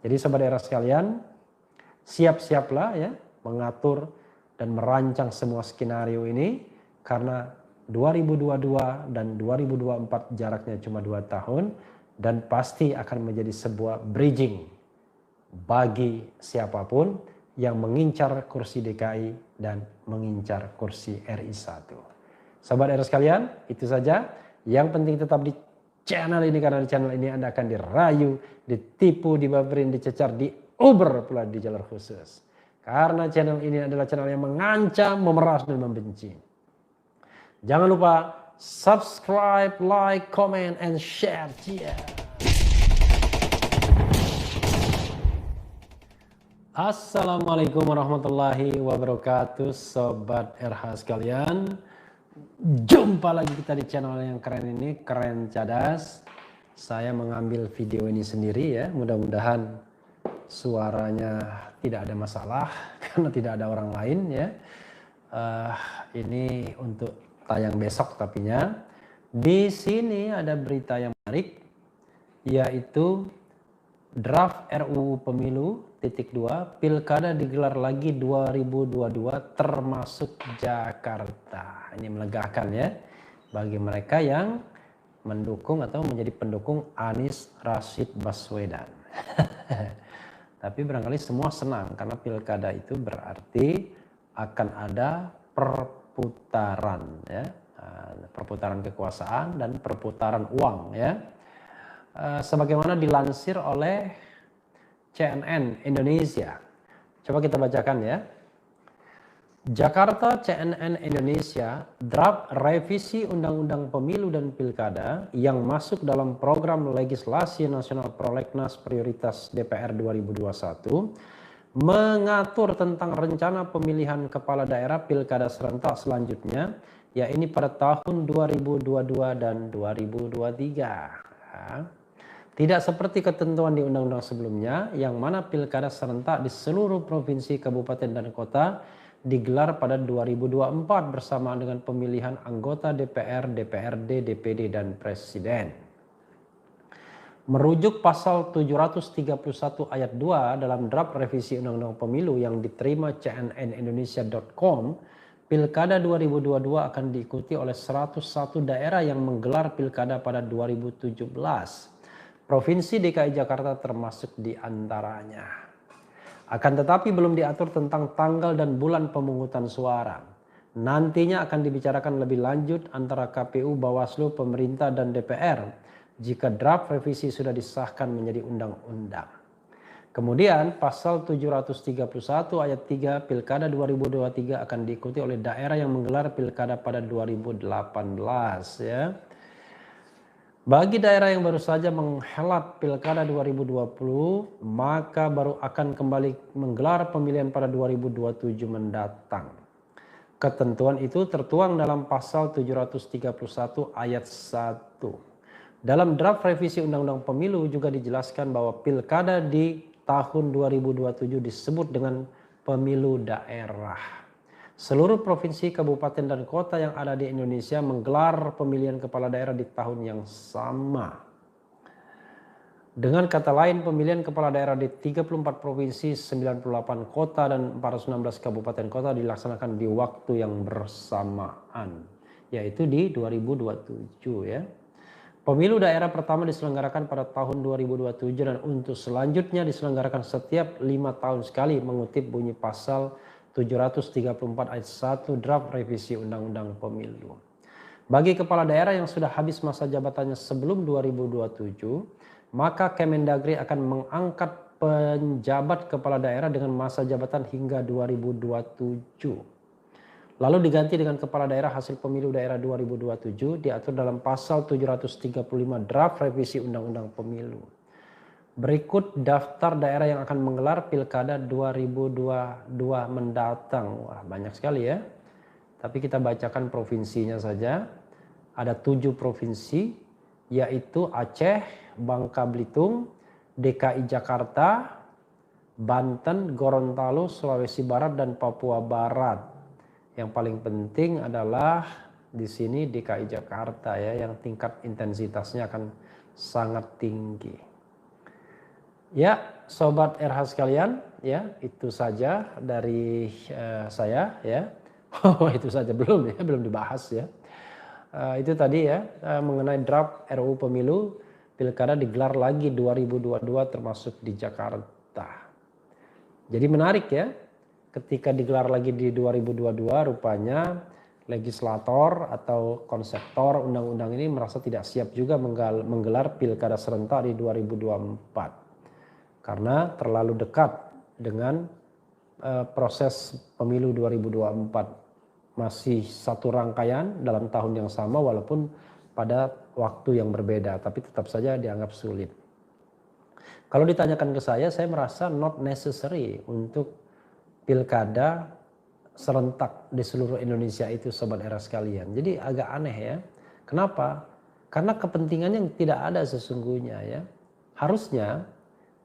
Jadi sobat daerah sekalian, siap-siaplah ya mengatur dan merancang semua skenario ini, karena 2022 dan 2024 jaraknya cuma 2 tahun dan pasti akan menjadi sebuah bridging bagi siapapun yang mengincar kursi DKI dan mengincar kursi RI 1. Sobat daerah sekalian, itu saja. Yang penting tetap di channel ini, karena di channel ini Anda akan dirayu, ditipu, dibaperin, dicecar, diuber pula di jalur khusus. Karena channel ini adalah channel yang mengancam, memeras, dan membenci. Jangan lupa subscribe, like, comment, and share. Yeah. Assalamualaikum warahmatullahi wabarakatuh, Sobat RH sekalian. Jumpa lagi kita di channel yang keren ini, Keren Cadas. Saya mengambil video ini sendiri ya, mudah-mudahan suaranya tidak ada masalah karena tidak ada orang lain ya. Ini untuk tayang besok tapinya. Di sini ada berita yang menarik, yaitu draft RUU Pemilu #2 Pilkada digelar lagi 2022 termasuk Jakarta. Ini melegakan ya bagi mereka yang mendukung atau menjadi pendukung Anies Rashid Baswedan. Tapi barangkali semua senang karena pilkada itu berarti akan ada perputaran ya, perputaran kekuasaan dan perputaran uang ya. Sebagaimana dilansir oleh CNN Indonesia. Coba kita bacakan ya. Jakarta, CNN Indonesia, draft revisi Undang-Undang Pemilu dan Pilkada yang masuk dalam program legislasi nasional prolegnas prioritas DPR 2021 mengatur tentang rencana pemilihan kepala daerah pilkada serentak selanjutnya, yaitu pada tahun 2022 dan 2023. Tidak seperti ketentuan di undang-undang sebelumnya, yang mana pilkada serentak di seluruh provinsi, kabupaten, dan kota digelar pada 2024 bersamaan dengan pemilihan anggota DPR, DPRD, DPD, dan Presiden. Merujuk pasal 731 ayat 2 dalam draft revisi Undang-Undang Pemilu yang diterima cnnindonesia.com, Pilkada 2022 akan diikuti oleh 101 daerah yang menggelar pilkada pada 2017. Provinsi DKI Jakarta termasuk di antaranya. Akan tetapi belum diatur tentang tanggal dan bulan pemungutan suara. Nantinya akan dibicarakan lebih lanjut antara KPU, Bawaslu, pemerintah, dan DPR jika draft revisi sudah disahkan menjadi undang-undang. Kemudian pasal 731 ayat 3 Pilkada 2023 akan diikuti oleh daerah yang menggelar pilkada pada 2018 ya. Bagi daerah yang baru saja menghelat pilkada 2020, maka baru akan kembali menggelar pemilihan pada 2027 mendatang. Ketentuan itu tertuang dalam pasal 731 ayat 1. Dalam draft revisi Undang-Undang Pemilu juga dijelaskan bahwa pilkada di tahun 2027 disebut dengan pemilu daerah. Seluruh provinsi, kabupaten, dan kota yang ada di Indonesia menggelar pemilihan kepala daerah di tahun yang sama. Dengan kata lain, pemilihan kepala daerah di 34 provinsi, 98 kota, dan 416 kabupaten kota dilaksanakan di waktu yang bersamaan, yaitu di 2027 ya. Pemilu daerah pertama diselenggarakan pada tahun 2027 dan untuk selanjutnya diselenggarakan setiap 5 tahun sekali mengutip bunyi pasal 734 ayat 1 draft revisi Undang-Undang Pemilu. Bagi kepala daerah yang sudah habis masa jabatannya sebelum 2027, maka Kemendagri akan mengangkat penjabat kepala daerah dengan masa jabatan hingga 2027. Lalu diganti dengan kepala daerah hasil pemilu daerah 2027 diatur dalam pasal 735 draft revisi Undang-Undang Pemilu. Berikut daftar daerah yang akan menggelar pilkada 2022 mendatang. Wah, banyak sekali ya. Tapi kita bacakan provinsinya saja. Ada 7 provinsi, yaitu Aceh, Bangka Belitung, DKI Jakarta, Banten, Gorontalo, Sulawesi Barat, dan Papua Barat. Yang paling penting adalah di sini DKI Jakarta ya, yang tingkat intensitasnya akan sangat tinggi. Ya, Sobat RH sekalian, ya itu saja dari saya ya. Oh itu saja belum ya, belum dibahas ya. Itu tadi ya mengenai draft RUU Pemilu Pilkada digelar lagi 2022 termasuk di Jakarta. Jadi menarik ya, ketika digelar lagi di 2022 rupanya legislator atau konseptor undang-undang ini merasa tidak siap juga menggelar pilkada serentak di 2024 karena terlalu dekat dengan proses pemilu 2024, masih satu rangkaian dalam tahun yang sama walaupun pada waktu yang berbeda, tapi tetap saja dianggap sulit. Kalau ditanyakan ke saya merasa not necessary untuk pilkada serentak di seluruh Indonesia itu, sobat era sekalian. Jadi agak aneh ya. Kenapa? Karena kepentingannya tidak ada sesungguhnya ya. Harusnya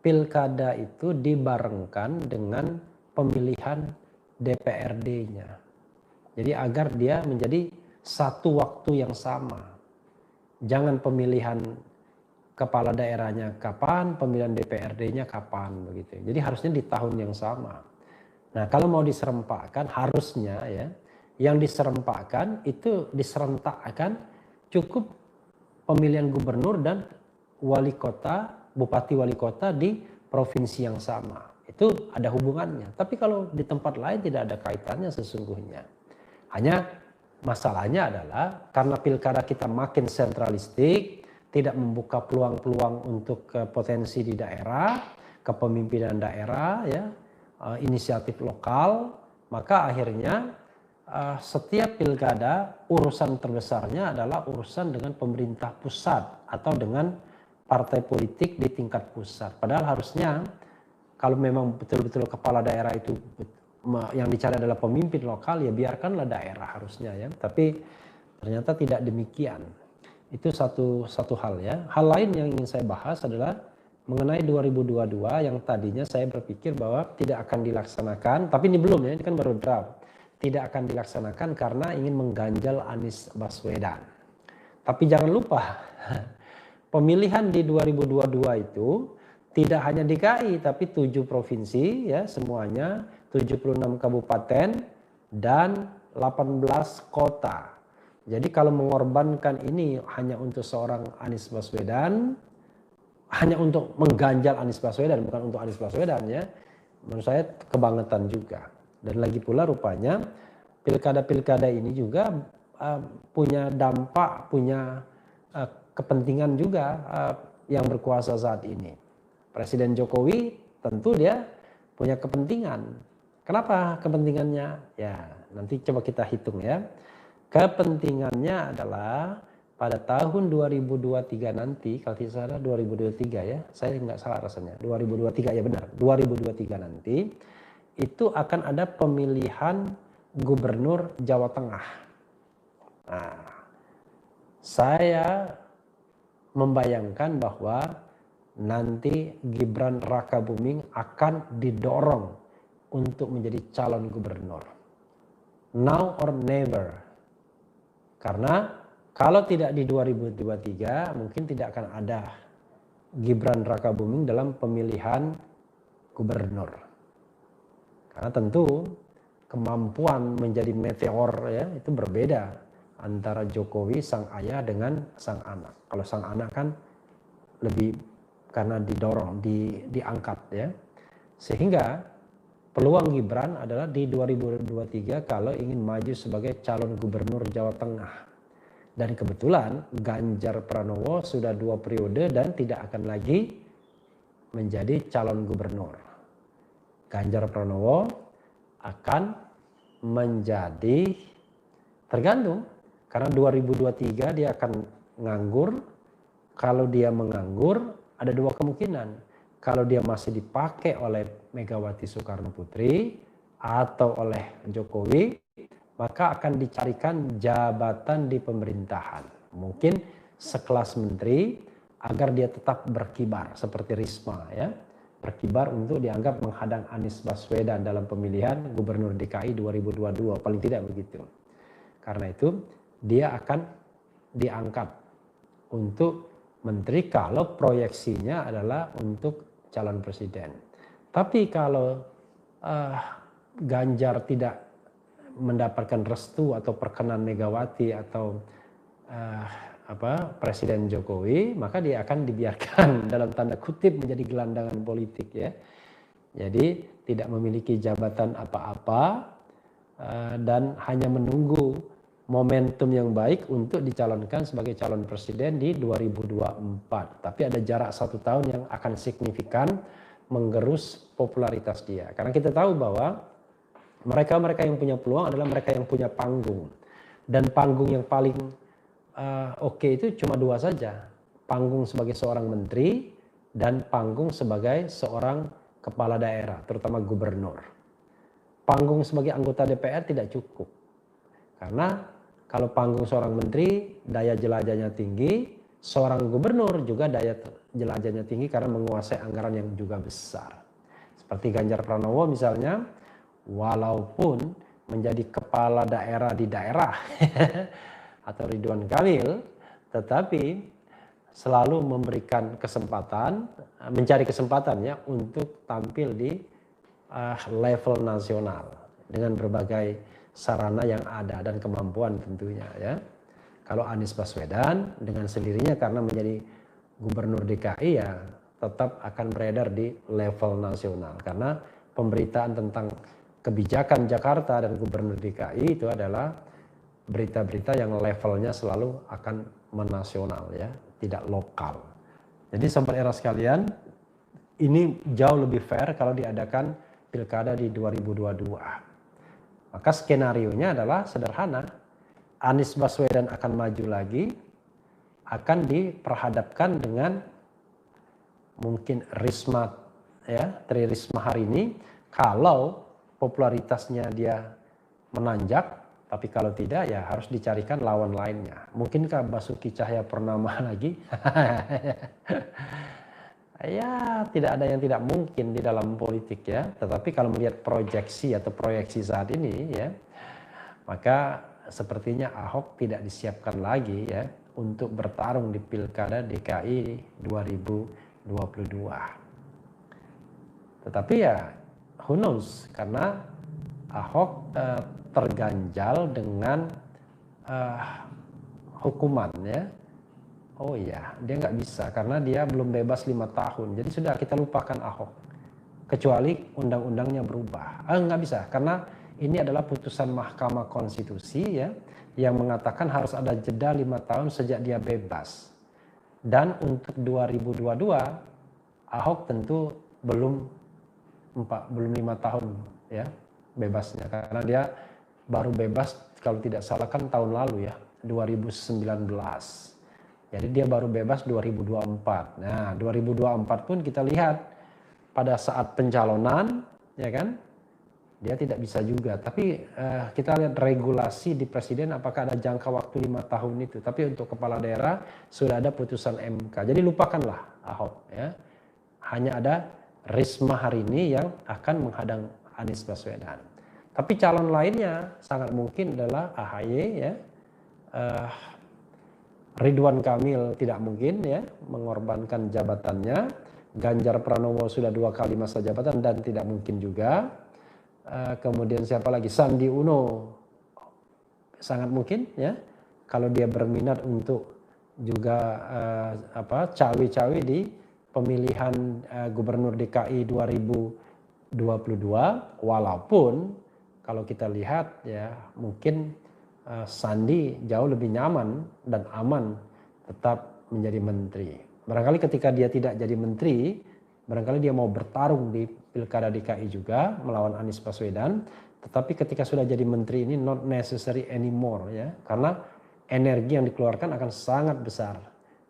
pilkada itu dibarengkan dengan pemilihan DPRD-nya. Jadi agar dia menjadi satu waktu yang sama. Jangan pemilihan kepala daerahnya kapan, pemilihan DPRD-nya kapan begitu. Jadi harusnya di tahun yang sama. Nah, kalau mau diserempakkan harusnya ya, yang diserempakkan itu diserentakkan cukup pemilihan gubernur dan wali kota, bupati wali kota di provinsi yang sama. Itu ada hubungannya. Tapi kalau di tempat lain tidak ada kaitannya sesungguhnya. Hanya masalahnya adalah karena pilkada kita makin sentralistik, tidak membuka peluang-peluang untuk potensi di daerah, kepemimpinan daerah, ya, inisiatif lokal, maka akhirnya setiap pilkada urusan terbesarnya adalah urusan dengan pemerintah pusat atau dengan partai politik di tingkat pusat. Padahal harusnya kalau memang betul-betul kepala daerah itu yang dicari adalah pemimpin lokal, ya biarkanlah daerah harusnya ya. Tapi ternyata tidak demikian. Itu satu hal ya. Hal lain yang ingin saya bahas adalah mengenai 2022 yang tadinya saya berpikir bahwa tidak akan dilaksanakan, tapi ini belum ya, ini kan baru draft. Tidak akan dilaksanakan karena ingin mengganjal Anies Baswedan. Tapi jangan lupa, pemilihan di 2022 itu tidak hanya DKI tapi 7 provinsi ya semuanya, 76 kabupaten dan 18 kota. Jadi kalau mengorbankan ini hanya untuk seorang Anies Baswedan, hanya untuk mengganjal Anies Baswedan, bukan untuk Anies Baswedan ya, menurut saya kebangetan juga. Dan lagi pula rupanya pilkada-pilkada ini juga punya dampak, punya kepentingan juga yang berkuasa saat ini. Presiden Jokowi tentu dia punya kepentingan. Kenapa kepentingannya? Ya nanti coba kita hitung ya. Kepentingannya adalah pada tahun 2023 nanti, kalau tidak salah 2023 ya, saya nggak salah rasanya, 2023 ya benar, 2023 nanti itu akan ada pemilihan gubernur Jawa Tengah. Nah, saya membayangkan bahwa nanti Gibran Rakabuming akan didorong untuk menjadi calon gubernur. Now or never. Karena kalau tidak di 2023 mungkin tidak akan ada Gibran Rakabuming dalam pemilihan gubernur. Karena tentu kemampuan menjadi meteor ya itu berbeda antara Jokowi sang ayah dengan sang anak. Kalau sang anak kan lebih karena didorong, diangkat ya. Sehingga peluang Gibran adalah di 2023 kalau ingin maju sebagai calon gubernur Jawa Tengah. Dan kebetulan Ganjar Pranowo sudah 2 periode dan tidak akan lagi menjadi calon gubernur. Ganjar Pranowo akan menjadi tergantung karena 2023 dia akan nganggur. Kalau dia menganggur ada 2 kemungkinan. Kalau dia masih dipakai oleh Megawati Soekarno Putri atau oleh Jokowi, maka akan dicarikan jabatan di pemerintahan. Mungkin sekelas menteri agar dia tetap berkibar seperti Risma ya. Berkibar untuk dianggap menghadang Anies Baswedan dalam pemilihan gubernur DKI 2022, paling tidak begitu. Karena itu dia akan diangkat untuk menteri kalau proyeksinya adalah untuk calon presiden. Tapi kalau Ganjar tidak mendapatkan restu atau perkenan Megawati atau Presiden Jokowi, maka dia akan dibiarkan dalam tanda kutip menjadi gelandangan politik ya. Jadi tidak memiliki jabatan apa-apa dan hanya menunggu momentum yang baik untuk dicalonkan sebagai calon presiden di 2024. Tapi ada jarak 1 tahun yang akan signifikan menggerus popularitas dia. Karena kita tahu bahwa mereka yang punya peluang adalah mereka yang punya panggung. Dan panggung yang paling oke itu cuma 2 saja. Panggung sebagai seorang menteri dan panggung sebagai seorang kepala daerah, terutama gubernur. Panggung sebagai anggota DPR tidak cukup. Karena kalau panggung seorang menteri, daya jelajahnya tinggi, seorang gubernur juga daya jelajahnya tinggi karena menguasai anggaran yang juga besar. Seperti Ganjar Pranowo misalnya, walaupun menjadi kepala daerah di daerah atau Ridwan Kamil, tetapi selalu memberikan kesempatan, mencari kesempatan ya untuk tampil di level nasional dengan berbagai sarana yang ada dan kemampuan tentunya ya. Kalau Anies Baswedan dengan sendirinya karena menjadi gubernur DKI ya tetap akan beredar di level nasional karena pemberitaan tentang kebijakan Jakarta dan gubernur DKI itu adalah berita-berita yang levelnya selalu akan menasional ya, tidak lokal. Jadi sobat era sekalian, ini jauh lebih fair kalau diadakan pilkada di 2022. Maka skenarionya adalah sederhana. Anies Baswedan akan maju lagi, akan diperhadapkan dengan mungkin Risma ya, Tri Risma hari ini. Kalau popularitasnya dia menanjak, tapi kalau tidak ya harus dicarikan lawan lainnya. Mungkinkah Basuki Cahayapurnama lagi? Ya tidak ada yang tidak mungkin di dalam politik ya. Tetapi kalau melihat proyeksi atau proyeksi saat ini ya, maka sepertinya Ahok tidak disiapkan lagi ya untuk bertarung di Pilkada DKI 2022. Tetapi ya who knows, karena Ahok terganjal dengan hukuman ya. Oh iya, dia nggak bisa karena dia belum bebas 5 tahun. Jadi sudah kita lupakan Ahok. Kecuali undang-undangnya berubah. Nggak bisa karena ini adalah putusan Mahkamah Konstitusi ya yang mengatakan harus ada jeda 5 tahun sejak dia bebas. Dan untuk 2022 Ahok tentu belum 5 tahun ya bebasnya karena dia baru bebas kalau tidak salah kan tahun lalu ya 2019. Jadi dia baru bebas 2024. Nah 2024 pun kita lihat pada saat pencalonan ya kan dia tidak bisa juga. Tapi kita lihat regulasi di presiden apakah ada jangka waktu 5 tahun itu. Tapi untuk kepala daerah sudah ada putusan MK. Jadi lupakanlah Ahok ya. Hanya ada Risma hari ini yang akan menghadang Anies Baswedan. Tapi calon lainnya sangat mungkin adalah AHY ya. Ridwan Kamil tidak mungkin ya mengorbankan jabatannya. Ganjar Pranowo sudah 2 kali masa jabatan dan tidak mungkin juga. Kemudian siapa lagi? Sandi Uno sangat mungkin ya kalau dia berminat untuk juga cawe-cawe di pemilihan gubernur DKI 2022 walaupun kalau kita lihat ya mungkin Sandi jauh lebih nyaman dan aman tetap menjadi menteri. Barangkali ketika dia tidak jadi menteri, barangkali dia mau bertarung di Pilkada DKI juga melawan Anies Baswedan, tetapi ketika sudah jadi menteri ini not necessary anymore ya, karena energi yang dikeluarkan akan sangat besar.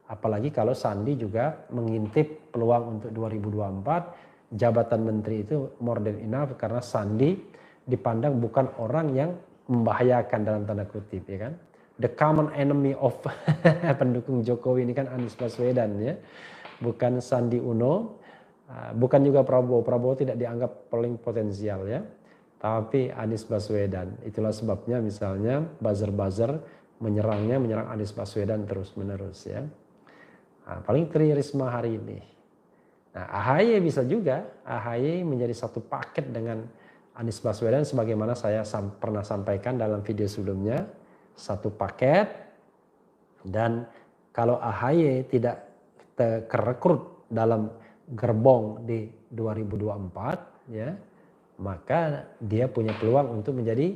Apalagi kalau Sandi juga mengintip peluang untuk 2024, jabatan menteri itu more than enough karena Sandi dipandang bukan orang yang membahayakan dalam tanda kutip ya kan. The common enemy of pendukung Jokowi ini kan Anies Baswedan ya. Bukan Sandi Uno, bukan juga Prabowo. Prabowo tidak dianggap paling potensial ya. Tapi Anies Baswedan. Itulah sebabnya misalnya buzzer-buzzer menyerang Anies Baswedan terus-menerus ya. Paling Tri Risma hari ini. Nah, AHY bisa juga, AHY menjadi satu paket dengan Anies Baswedan sebagaimana saya pernah sampaikan dalam video sebelumnya, satu paket. Dan kalau AHY tidak kerekrut dalam gerbong di 2024 ya, maka dia punya peluang untuk menjadi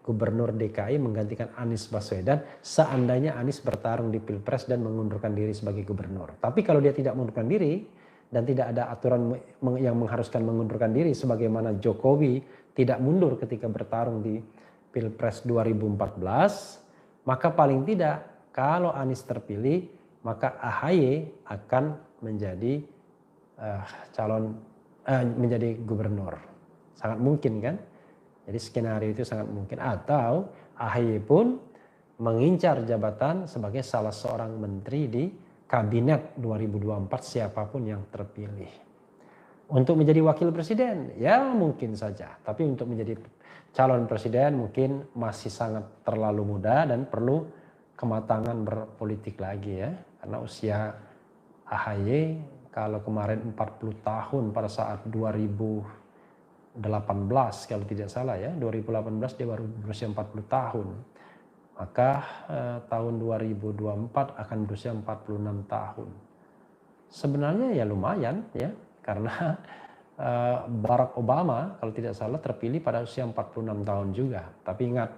Gubernur DKI menggantikan Anies Baswedan seandainya Anies bertarung di Pilpres dan mengundurkan diri sebagai gubernur. Tapi kalau dia tidak mengundurkan diri dan tidak ada aturan yang mengharuskan mengundurkan diri sebagaimana Jokowi tidak mundur ketika bertarung di Pilpres 2014, maka paling tidak kalau Anies terpilih maka AHY akan menjadi menjadi gubernur. Sangat mungkin kan? Jadi skenario itu sangat mungkin. Atau AHY pun mengincar jabatan sebagai salah seorang menteri di kabinet 2024 siapapun yang terpilih. Untuk menjadi wakil presiden ya mungkin saja. Tapi untuk menjadi calon presiden mungkin masih sangat terlalu muda dan perlu kematangan berpolitik lagi ya. Karena usia AHY kalau kemarin 40 tahun pada saat 2018 kalau tidak salah ya, 2018 dia baru berusia 40 tahun. Maka tahun 2024 akan berusia 46 tahun. Sebenarnya ya lumayan ya, karena Barack Obama kalau tidak salah terpilih pada usia 46 tahun juga. Tapi ingat,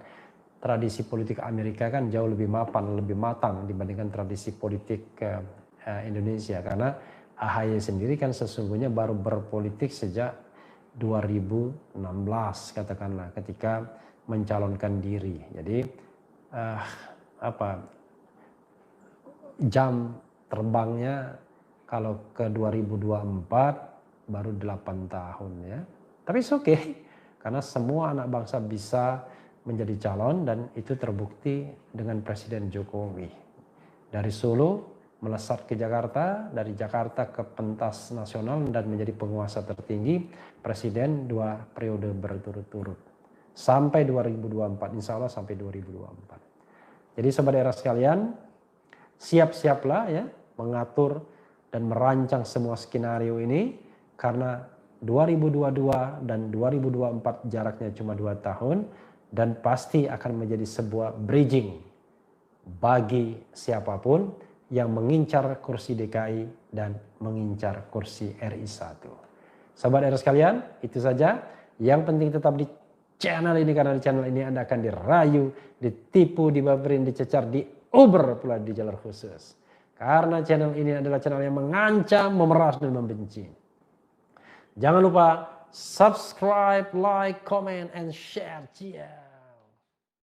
tradisi politik Amerika kan jauh lebih mapan, lebih matang dibandingkan tradisi politik Indonesia. Karena AHY sendiri kan sesungguhnya baru berpolitik sejak 2016 katakanlah ketika mencalonkan diri. Jadi jam terbangnya kalau ke 2024 baru 8 tahun ya. Tapi it's okay karena semua anak bangsa bisa menjadi calon dan itu terbukti dengan Presiden Jokowi. Dari Solo melesat ke Jakarta, dari Jakarta ke pentas nasional dan menjadi penguasa tertinggi presiden 2 periode berturut-turut. Sampai 2024, insya Allah sampai 2024. Jadi sobat era sekalian, siap-siaplah ya mengatur dan merancang semua skenario ini karena 2022 dan 2024 jaraknya cuma 2 tahun dan pasti akan menjadi sebuah bridging bagi siapapun yang mengincar kursi DKI dan mengincar kursi RI 1. Sobat era sekalian, itu saja. Yang penting tetap di channel ini karena di channel ini Anda akan dirayu, ditipu, dibaperin, dicecar, diuber pula di jalur khusus. Karena channel ini adalah channel yang mengancam, memeras dan membenci. Jangan lupa subscribe, like, comment, and share. Cheers.